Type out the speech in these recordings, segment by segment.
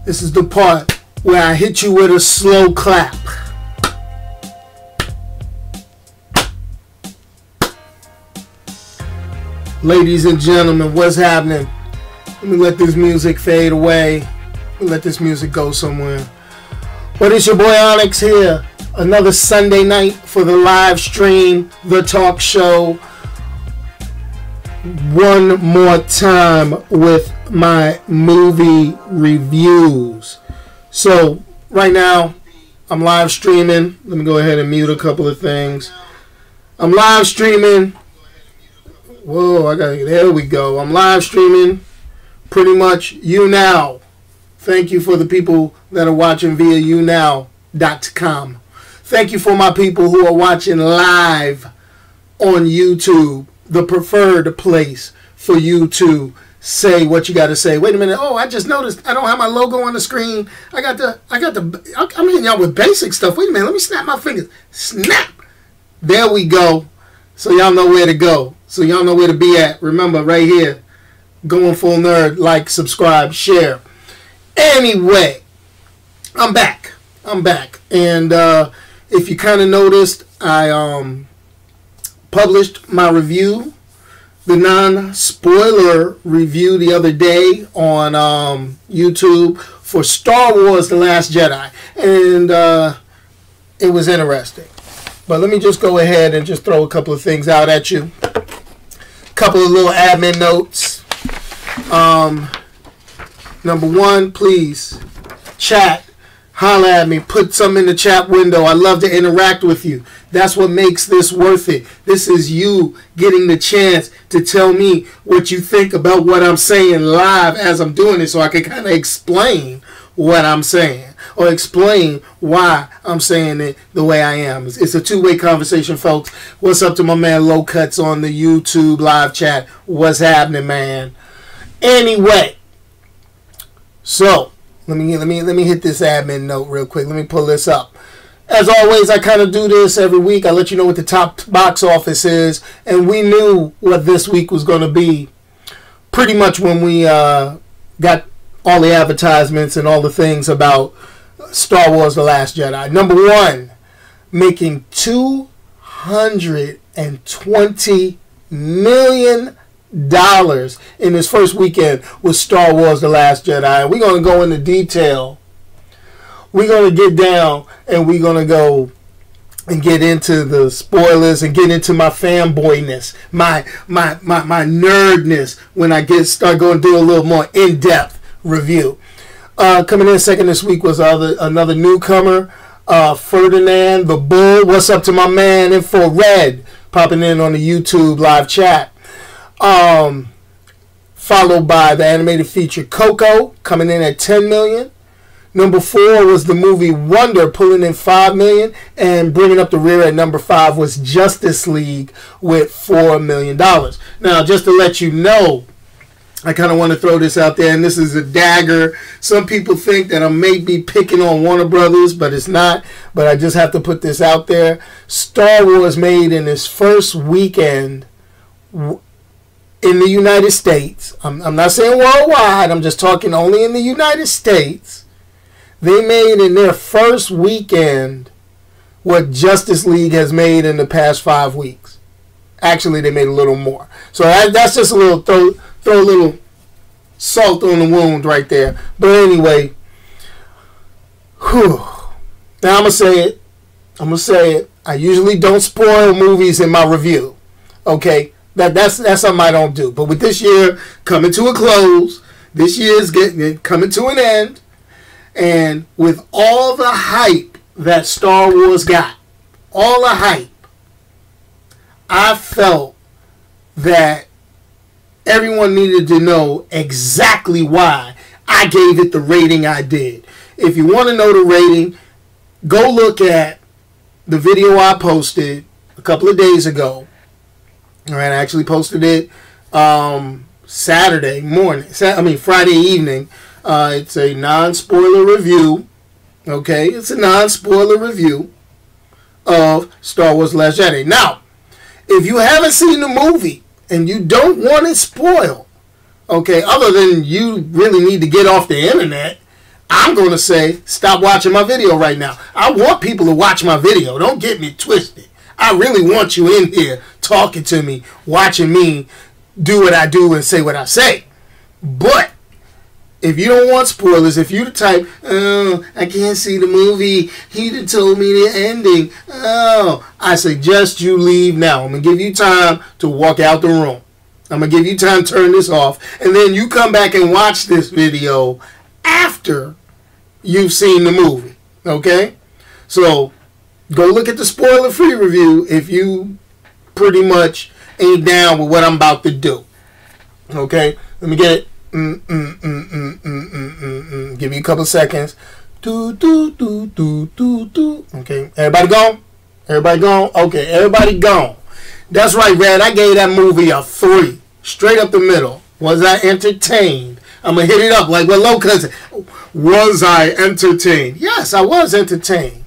This is the part where I hit you with a slow clap. Ladies and gentlemen, what's happening? Let me let this music fade away. Let this music go somewhere. But it's your boy Onyx here. Another Sunday night for the live stream, the talk show. One more time with my movie reviews. So right now I'm live streaming. Let me go ahead and mute a couple of things. I'm live streaming. Whoa, there we go. I'm live streaming pretty much YouNow. Thank you for the people that are watching via YouNow.com. Thank you for my people who are watching live on YouTube, the preferred place for you to say what you got to say. Wait a minute. Oh, I just noticed I don't have my logo on the screen. I'm hitting y'all with basic stuff. Wait a minute. Let me snap my fingers. Snap. There we go. So y'all know where to go. So y'all know where to be at. Remember, right here, GoingFullNerd, like, subscribe, share. Anyway, I'm back. And if you kind of noticed, I published my review, the non-spoiler review the other day on YouTube for Star Wars The Last Jedi. And it was interesting. But let me just go ahead and just throw a couple of things out at you. Couple of little admin notes. Number one, please, chat. Holla at me. Put something in the chat window. I love to interact with you. That's what makes this worth it. This is you getting the chance to tell me what you think about what I'm saying live as I'm doing it, so I can kind of explain what I'm saying or explain why I'm saying it the way I am. It's a two-way conversation, folks. What's up to my man Low Cuts on the YouTube live chat? What's happening, man? Anyway, so let me hit this admin note real quick. Let me pull this up. As always, I kind of do this every week. I let you know what the top box office is, and we knew what this week was going to be pretty much when we got all the advertisements and all the things about Star Wars The Last Jedi. Number one, making $220 million in his first weekend with Star Wars The Last Jedi. And we're going to go into detail. We're going to get down and we're going to go and get into the spoilers and get into my fanboyness, my nerdness when I start going to do a little more in-depth review. Coming in second this week was another newcomer, Ferdinand the Bull. What's up to my man Infrared popping in on the YouTube live chat. Followed by the animated feature Coco coming in at 10 million. Number 4 was the movie Wonder pulling in 5 million, and bringing up the rear at number 5 was Justice League with $4 million. Now, just to let you know, I kind of want to throw this out there, and this is a dagger. Some people think that I may be picking on Warner Brothers, but it's not. But I just have to put this out there. Star Wars made in its first weekend in the United States. I'm not saying worldwide. I'm just talking only in the United States. They made in their first weekend what Justice League has made in the past 5 weeks. Actually, they made a little more. So that's just a little throw a little salt on the wound right there. But anyway, whew. Now I'm going to say it. I usually don't spoil movies in my review. Okay? That's something I don't do. But with this year coming to a close, this year's coming to an end, and with all the hype that Star Wars got, all the hype, I felt that everyone needed to know exactly why I gave it the rating I did. If you want to know the rating, go look at the video I posted a couple of days ago. All right, I actually posted it Friday evening. It's a non-spoiler review. Okay, it's a non-spoiler review of Star Wars The Last Jedi. Now, if you haven't seen the movie and you don't want it spoiled, okay, other than you really need to get off the internet, I'm going to say, stop watching my video right now. I want people to watch my video. Don't get me twisted. I really want you in here talking to me, watching me do what I do and say what I say. But if you don't want spoilers, if you the type, oh, I can't see the movie, he done told me the ending, oh, I suggest you leave now. I'm going to give you time to walk out the room. I'm going to give you time to turn this off, and then you come back and watch this video after you've seen the movie, okay? So go look at the spoiler-free review if you pretty much ain't down with what I'm about to do, okay? Let me get it. Give me a couple seconds. Okay, everybody gone? Everybody gone? Okay, everybody gone. That's right, Red. I gave that movie a 3. Straight up the middle. Was I entertained? I'm going to hit it up like what Low Cousin. Was I entertained? Yes, I was entertained.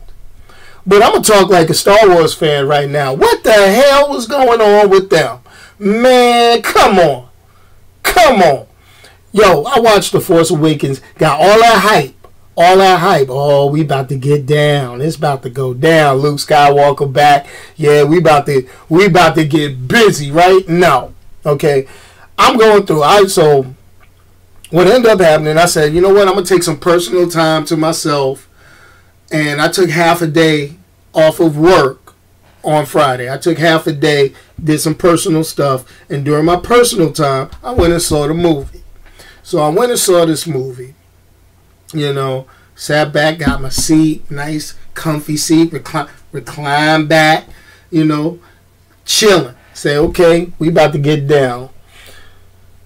But I'm going to talk like a Star Wars fan right now. What the hell was going on with them? Man, come on. Come on. Yo, I watched The Force Awakens, got all that hype. All that hype. Oh, we about to get down. It's about to go down. Luke Skywalker back. Yeah, we about to get busy, right? No. Okay. I'm going through. So what ended up happening, I said, you know what? I'm going to take some personal time to myself. And I took half a day off of work on Friday. I took half a day, did some personal stuff. And during my personal time, I went and saw the movie. So I went and saw this movie, you know, sat back, got my seat, nice, comfy seat, recline back, you know, chilling. Say, okay, we about to get down.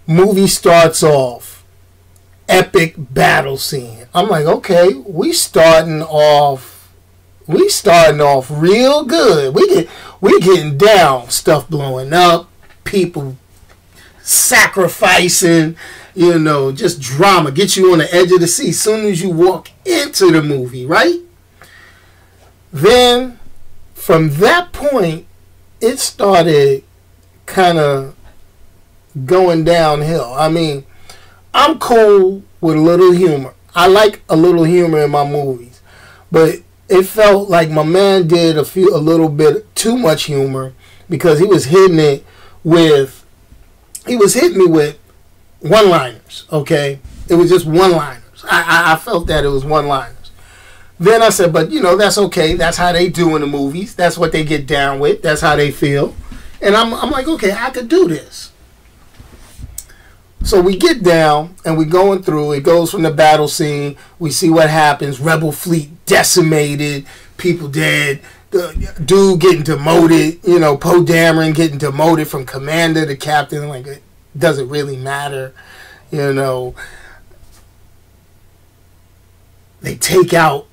Movie starts off, epic battle scene. I'm like, okay, we starting off real good. We getting down, stuff blowing up, people sacrificing. You know, just drama. Get you on the edge of the seat as soon as you walk into the movie, right? Then, from that point, it started kind of going downhill. I mean, I'm cool with a little humor. I like a little humor in my movies. But it felt like my man did a little bit too much humor because he was hitting me with one-liners, okay? It was just one-liners. I felt that it was one-liners. Then I said, but, you know, that's okay. That's how they do in the movies. That's what they get down with. That's how they feel. And I'm like, okay, I could do this. So we get down, and we're going through. It goes from the battle scene. We see what happens. Rebel fleet decimated. People dead. The dude getting demoted. You know, Poe Dameron getting demoted from commander to captain. Like, it doesn't really matter. You know, they take out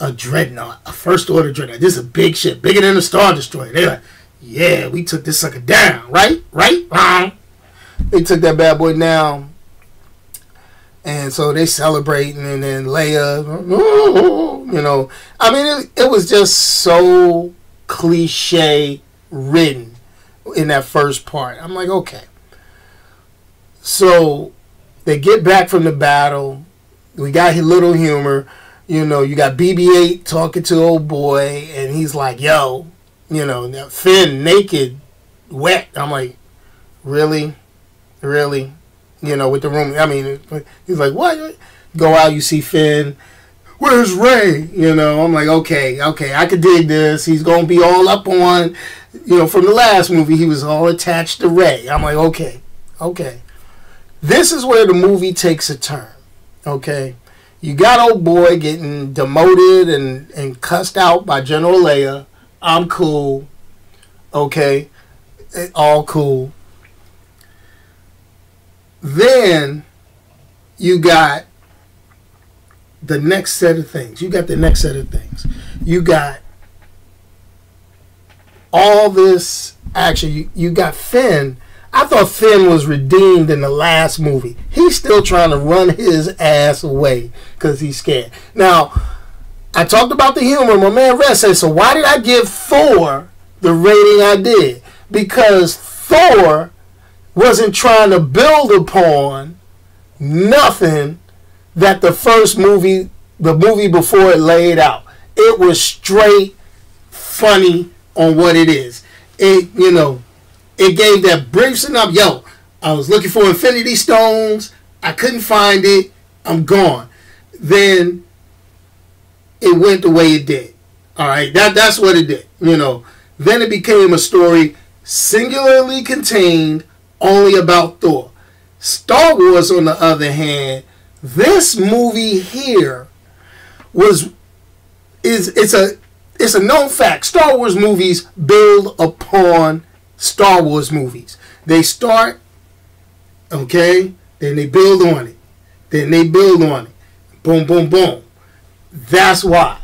a dreadnought, a first order dreadnought. This is a big ship, bigger than a Star Destroyer. They're like, yeah, we took this sucker down, right? They took that bad boy down. And so they celebrating, and then Leia, you know. I mean, it was just so cliche written in that first part. I'm like, okay. So they get back from the battle. We got a little humor. You know, you got BB-8 talking to old boy, and he's like, yo, you know, Finn naked, wet. I'm like, really? Really? You know, with the room. I mean, he's like, what? Go out, you see Finn. Where's Rey? You know, I'm like, okay, I could dig this. He's going to be all up on, you know, from the last movie, he was all attached to Rey. I'm like, okay. This is where the movie takes a turn, okay? You got old boy getting demoted and cussed out by General Leia. I'm cool, okay? All cool. Then you got the next set of things. You got all this action. You got Finn. I thought Finn was redeemed in the last movie. He's still trying to run his ass away because he's scared. Now, I talked about the humor. My man Red said, so why did I give Thor the rating I did? Because Thor wasn't trying to build upon nothing that the first movie, the movie before it laid out. It was straight funny on what it is. It, you know, it gave that brief synopsis. Yo, I was looking for Infinity Stones. I couldn't find it. I'm gone. Then it went the way it did. All right, that's what it did. You know, then it became a story singularly contained, only about Thor. Star Wars, on the other hand, this movie here it's a known fact. Star Wars movies build upon Star Wars movies. They start, okay, then they build on it. Then they build on it. Boom, boom, boom. That's why.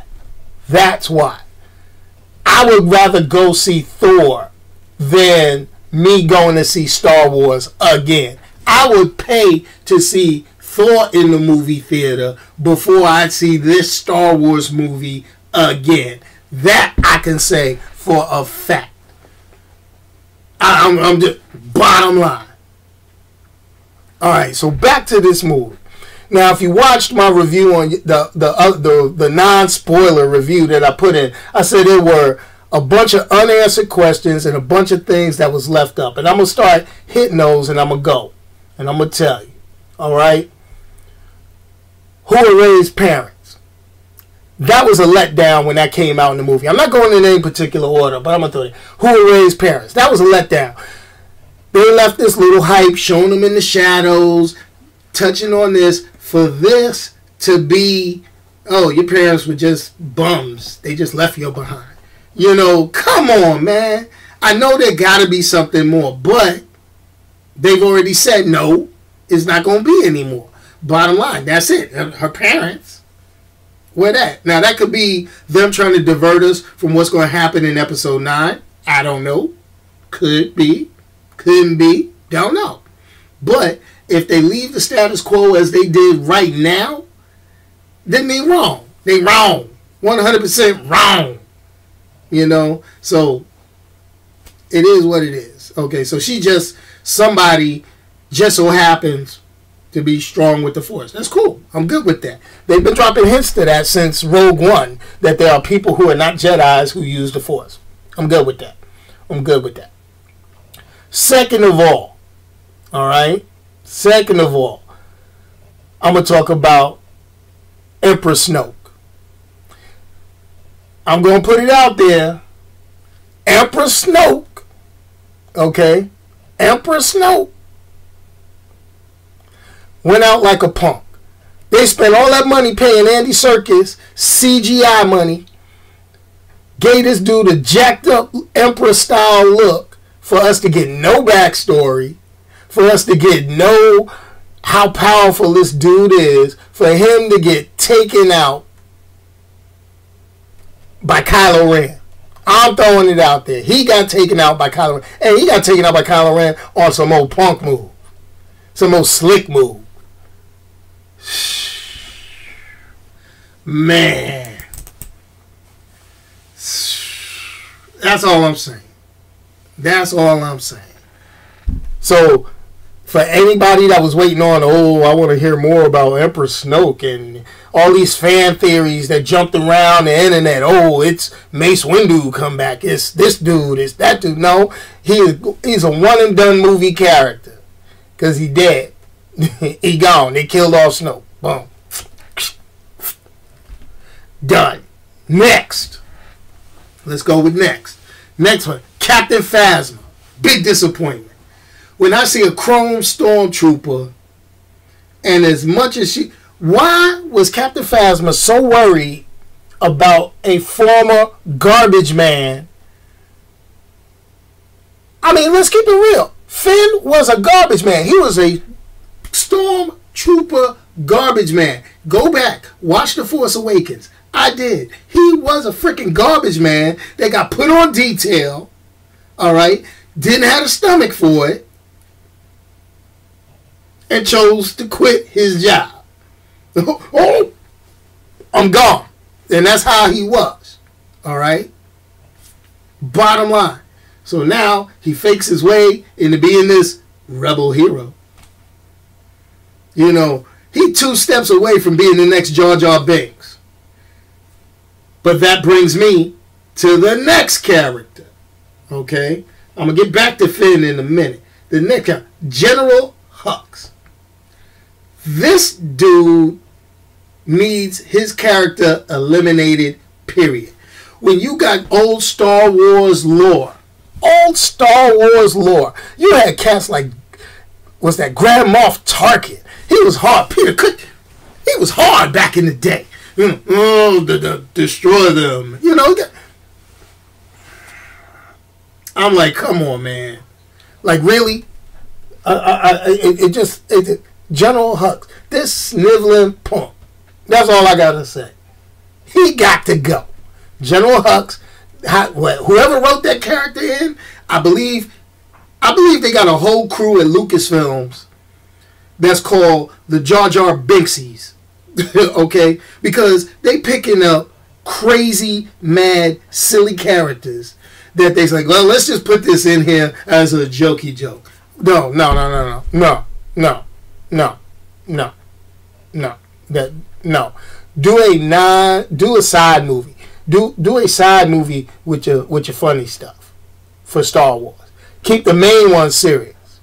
That's why. I would rather go see Thor than me going to see Star Wars again. I would pay to see Thor in the movie theater before I see this Star Wars movie again. That I can say for a fact. I'm just bottom line. All right, so back to this movie. Now, if you watched my review on the non-spoiler review that I put in, I said there were a bunch of unanswered questions and a bunch of things that was left up. And I'm going to start hitting those, and I'm going to go. And I'm going to tell you. All right? Who erased parents? That was a letdown when that came out in the movie. I'm not going in any particular order, but I'm going to throw it. Who erased parents? That was a letdown. They left this little hype, showing them in the shadows, touching on this, for this to be, oh, your parents were just bums. They just left you behind. You know, come on, man. I know there got to be something more, but they've already said no, it's not going to be anymore. Bottom line, that's it. Her parents, where that? Now, that could be them trying to divert us from what's going to happen in episode 9. I don't know. Could be. Couldn't be. Don't know. But if they leave the status quo as they did right now, then they wrong. They wrong. 100% wrong. You know? So, it is what it is. Okay, so she just, somebody just so happens to be strong with the Force. That's cool. I'm good with that. They've been dropping hints to that since Rogue One, that there are people who are not Jedis who use the Force. I'm good with that. I'm good with that. Second of all, right? Second of all, I'm going to talk about Empress Snoke. I'm going to put it out there. Empress Snoke, okay? Empress Snoke went out like a punk. They spent all that money paying Andy Serkis CGI money, gave this dude a jacked up Empress style look for us to get no backstory, for us to get no how powerful this dude is, for him to get taken out by Kylo Ren. I'm throwing it out there. He got taken out by Kylo Ren. And he got taken out by Kylo Ren on some old punk move. Some old slick move. Man. That's all I'm saying. That's all I'm saying. So, for anybody that was waiting on, oh, I want to hear more about Empress Snoke and all these fan theories that jumped around the internet. Oh, it's Mace Windu come back. It's this dude. It's that dude. No, he's a one and done movie character because he dead. He gone. They killed off Snoke. Boom. Done. Next. Let's go with next. Next one. Captain Phasma. Big disappointment. When I see a chrome stormtrooper, and as much as she... Why was Captain Phasma so worried about a former garbage man? I mean, let's keep it real. Finn was a garbage man. He was a stormtrooper garbage man. Go back. Watch The Force Awakens. I did. He was a freaking garbage man that got put on detail. Alright? Didn't have a stomach for it. And chose to quit his job. Oh, I'm gone. And that's how he was. Alright? Bottom line. So now he fakes his way into being this rebel hero. You know, He 2 steps away from being the next Jar Jar Binks. But that brings me to the next character. Okay? I'm going to get back to Finn in a minute. The next character, General Hux. This dude needs his character eliminated, period. When you got old Star Wars lore, you had cats like, was that Grand Moff Tarkin? He was hard. Peter Cook, he was hard back in the day. Destroy them. You know, I'm like, come on, man. Like, really? General Hux, this sniveling punk. That's all I gotta say. He got to go. General Hux, whoever wrote that character in, I believe they got a whole crew at Lucasfilms that's called the Jar Jar Binksies. Okay? Because they picking up crazy, mad, silly characters that they're like, well, let's just put this in here as a jokey joke. No. Do a side movie. Do a side movie with your funny stuff for Star Wars. Keep the main one serious.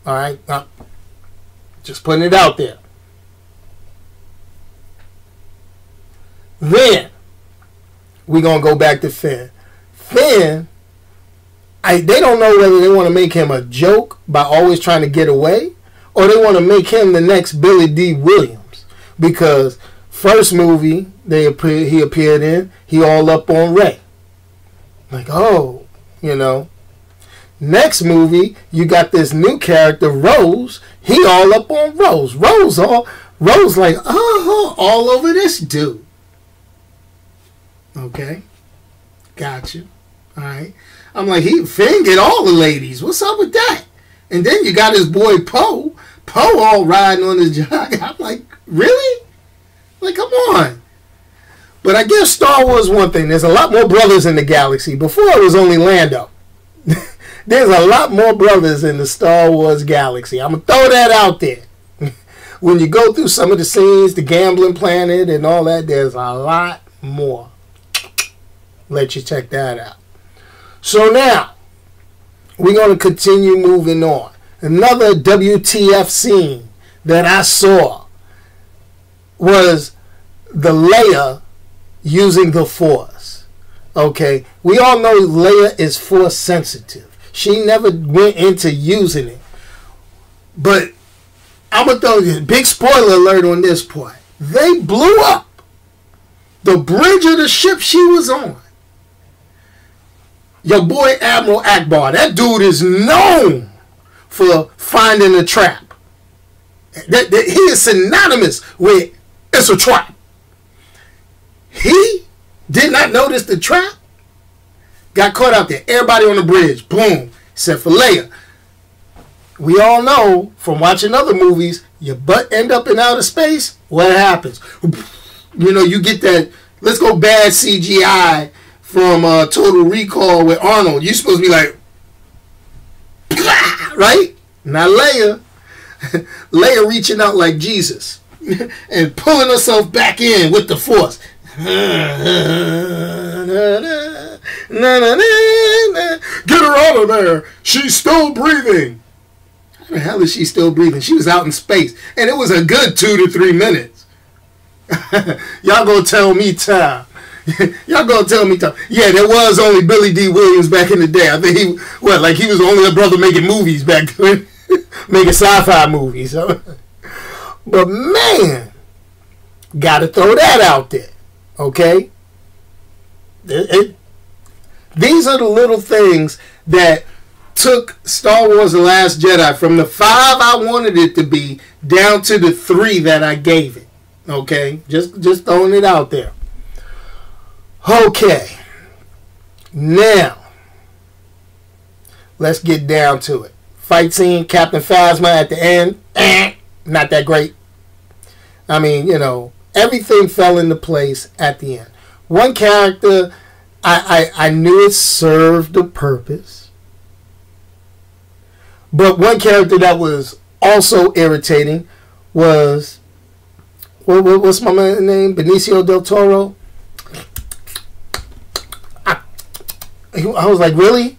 All right, just putting it out there. Then we're gonna go back to Finn. Finn, they don't know whether they want to make him a joke by always trying to get away, or they want to make him the next Billy D. Williams, because first movie he appeared in, he all up on Rey. Like, oh, you know. Next movie, you got this new character, Rose. He all up on Rose. Rose like, oh, all over this dude. Okay. Got you. All right. I'm like, Finn get all the ladies. What's up with that? And then you got his boy Poe. Poe all riding on his jog. I'm like, really? Like, come on. But I guess Star Wars one thing. There's a lot more brothers in the galaxy. Before it was only Lando. There's a lot more brothers in the Star Wars galaxy. I'm going to throw that out there. When you go through some of the scenes, the gambling planet and all that, there's a lot more. Let you check that out. So now, we're going to continue moving on. Another WTF scene that I saw was the Leia using the Force. Okay, we all know Leia is Force sensitive. She never went into using it. But I'm going to throw you a big spoiler alert on this part. They blew up the bridge of the ship she was on. Your boy Admiral Akbar, that dude is known for finding a trap. He is synonymous with it's a trap. He did not notice the trap. Got caught out there. Everybody on the bridge. Boom. Except for Leia. We all know from watching other movies, your butt end up in outer space. What happens? You know, you get that, let's go bad CGI from Total Recall with Arnold. You're supposed to be like, right? Now Leia. Leia reaching out like Jesus and pulling herself back in with the Force. Get her out of there. She's still breathing. How the hell is she still breathing? She was out in space. And it was a good 2 to 3 minutes. Y'all gonna tell me time. Y'all gonna tell me time. Yeah, there was only Billy D. Williams back in the day. I think he was the only brother making movies back then. Making sci-fi movies. But man, gotta throw that out there. Okay? These are the little things that took Star Wars The Last Jedi from the 5 I wanted it to be down to the 3 that I gave it. Okay? Just throwing it out there. Okay. Now, let's get down to it. Fight scene, Captain Phasma at the end. Not that great. I mean, you know, everything fell into place at the end. One character, I knew it served a purpose. But one character that was also irritating was what's my man's name? Benicio del Toro. I was like, really?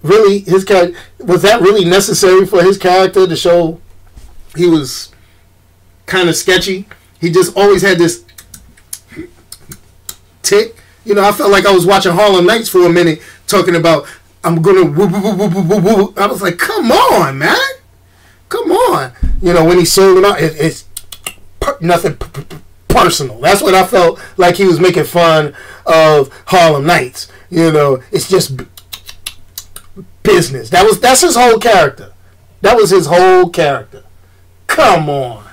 Really? His character, was that really necessary for his character to show he was kind of sketchy? He just always had this tick. You know, I felt like I was watching Harlem Nights for a minute, talking about, I'm going to woo, woo, woo, woo, woo, woo. I was like, come on, man. Come on. You know, when he's singing out, it's nothing personal. That's what I felt like he was making fun of Harlem Nights. You know, it's just business. That's his whole character. That was his whole character. Come on.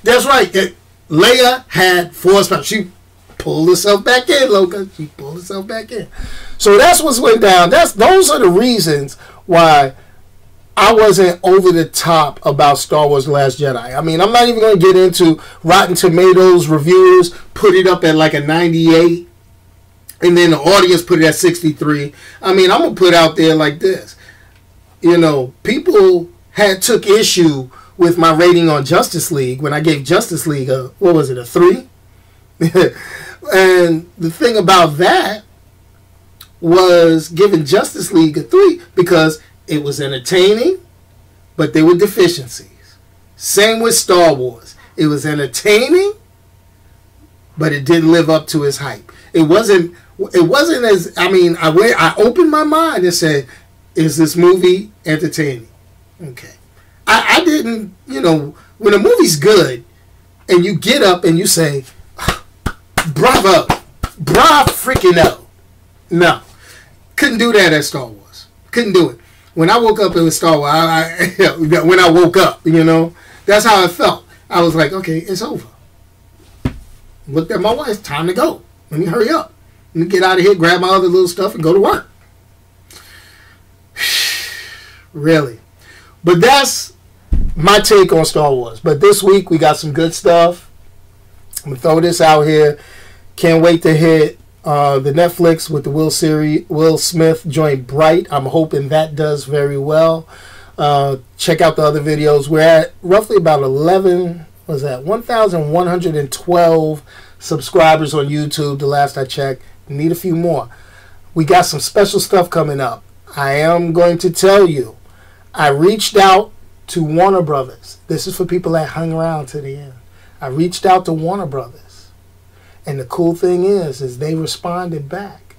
That's right. Leia had force powers. She pulled herself back in, Loca. She pulled herself back in. So that's what went down. Those are the reasons why I wasn't over the top about Star Wars The Last Jedi. I mean, I'm not even going to get into Rotten Tomatoes reviews, put it up at like a 98, and then the audience put it at 63. I mean, I'm going to put out there like this. You know, people took issue with my rating on Justice League when I gave Justice League a 3? And the thing about that was giving Justice League a 3 because it was entertaining, but there were deficiencies. Same with Star Wars. It was entertaining, but it didn't live up to its hype. It wasn't as, I mean, I opened my mind and said, is this movie entertaining? Okay. I didn't, you know, when a movie's good and you get up and you say, bravo, freaking no. Couldn't do that at Star Wars. Couldn't do it. When I woke up, it was Star Wars. When I woke up, you know, that's how I felt. I was like, okay, it's over. Looked at my wife, time to go. Let me hurry up. Let me get out of here, grab my other little stuff, and go to work. Really. But that's my take on Star Wars. But this week, we got some good stuff. I'm going to throw this out here. Can't wait to hit the Netflix with the Will Smith joint Bright. I'm hoping that does very well. Check out the other videos. We're at roughly about 1,112 subscribers on YouTube the last I checked. Need a few more. We got some special stuff coming up. I am going to tell you, I reached out to Warner Brothers. This is for people that hung around to the end. I reached out to Warner Brothers. And the cool thing is they responded back.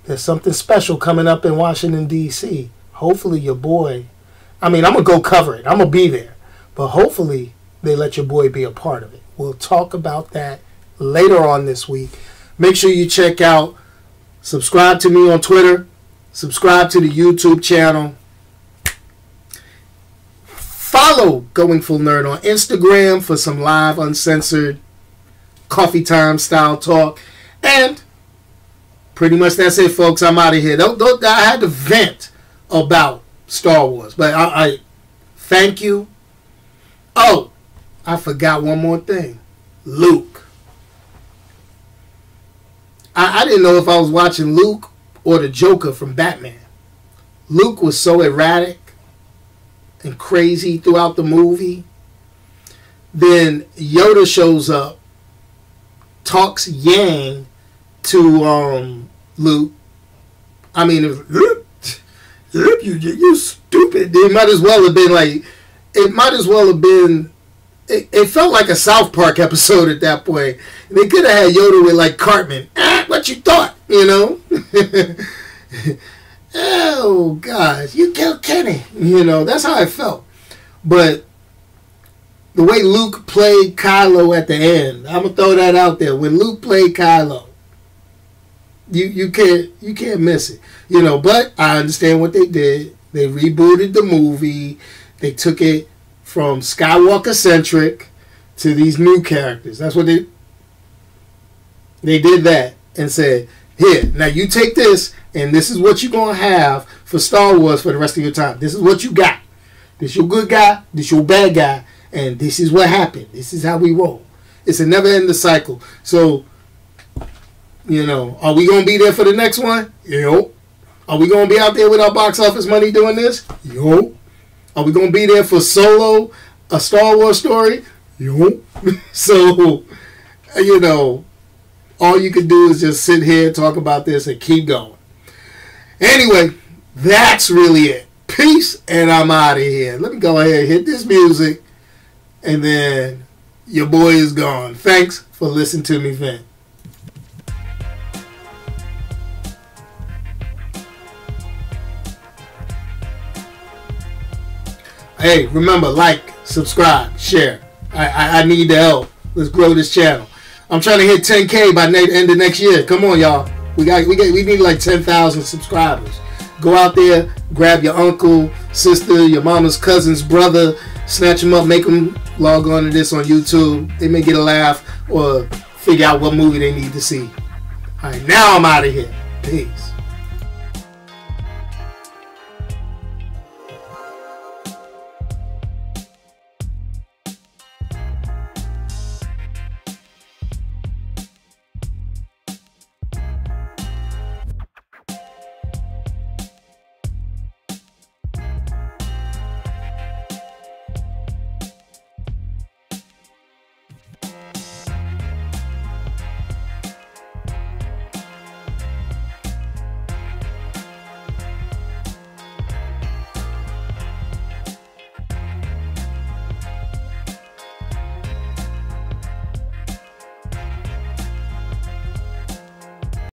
There's something special coming up in Washington, D.C. Hopefully your boy, I mean, I'm going to go cover it. I'm going to be there. But hopefully they let your boy be a part of it. We'll talk about that later on this week. Make sure you check out, subscribe to me on Twitter, subscribe to the YouTube channel. Follow Going Full Nerd on Instagram for some live, uncensored, coffee time style talk. And pretty much that's it, folks. I'm out of here. I had to vent about Star Wars, but I thank you. Oh, I forgot one more thing. Luke. I didn't know if I was watching Luke or the Joker from Batman. Luke was so erratic and crazy throughout the movie. Then Yoda shows up, talks Yang to Luke. I mean, it was, you stupid. It might as well have been like, it felt like a South Park episode at that point. They could have had Yoda with like Cartman. What you thought, you know? Oh, gosh, you killed Kenny. You know, that's how I felt. But the way Luke played Kylo at the end, I'm going to throw that out there. When Luke played Kylo, you can't miss it. You know, but I understand what they did. They rebooted the movie. They took it from Skywalker-centric to these new characters. That's what they did that and said, here, now you take this, and this is what you're going to have for Star Wars for the rest of your time. This is what you got. This your good guy, this your bad guy, and this is what happened. This is how we roll. It's a never-ending cycle. So, you know, are we going to be there for the next one? Yo. Are we going to be out there with our box office money doing this? Yo. Are we going to be there for Solo, a Star Wars story? Yo. So, you know, all you can do is just sit here, talk about this, and keep going. Anyway, that's really it. Peace, and I'm out of here. Let me go ahead and hit this music, and then your boy is gone. Thanks for listening to me vent. Hey, remember, like, subscribe, share. I need the help. Let's grow this channel. I'm trying to hit 10K by end of next year. Come on, y'all. We need like 10,000 subscribers. Go out there, grab your uncle, sister, your mama's cousin's brother, snatch them up, make them log on to this on YouTube. They may get a laugh or figure out what movie they need to see. All right, now I'm out of here. Peace.